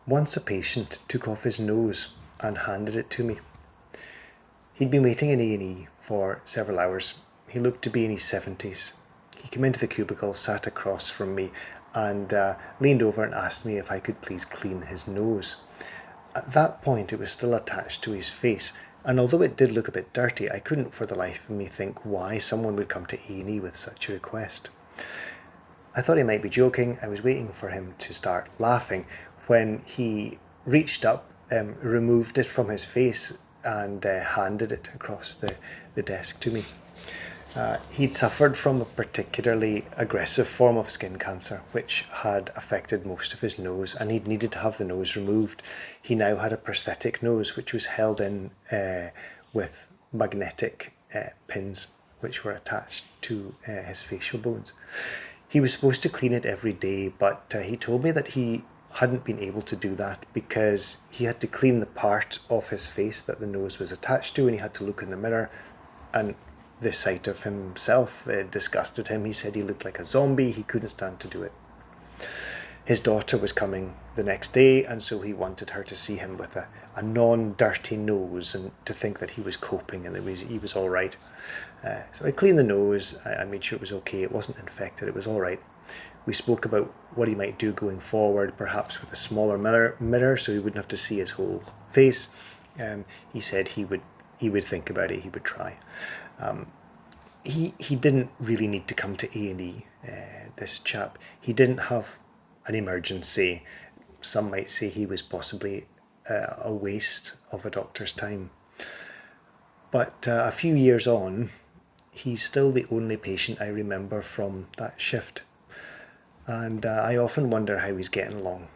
Once a patient took off his nose and handed it to me. He'd been waiting in A&E for several hours. He looked to be in his 70s. He came into the cubicle, sat across from me, and leaned over and asked me if I could please clean his nose. At that point, it was still attached to his face, and although it did look a bit dirty, I couldn't for the life of me think why someone would come to A&E with such a request. I thought he might be joking. I was waiting for him to start laughing when he reached up, removed it from his face and handed it across the desk to me. He'd suffered from a particularly aggressive form of skin cancer, which had affected most of his nose, and he'd needed to have the nose removed. He now had a prosthetic nose, which was held in with magnetic pins, which were attached to his facial bones. He was supposed to clean it every day, but he told me that he hadn't been able to do that because he had to clean the part of his face that the nose was attached to, and he had to look in the mirror, and the sight of himself disgusted him. He said he looked like a zombie. He couldn't stand to do it. His daughter was coming the next day, and so he wanted her to see him with a non-dirty nose and to think that he was coping and he was all right. So I cleaned the nose. I made sure it was okay. It wasn't infected. It was all right. We spoke about what he might do going forward, perhaps with a smaller mirror so he wouldn't have to see his whole face. He said he would think about it. He would try. He didn't really need to come to A&E, this chap. He didn't have an emergency. Some might say he was possibly a waste of a doctor's time. But a few years on, he's still the only patient I remember from that shift. And I often wonder how he's getting along.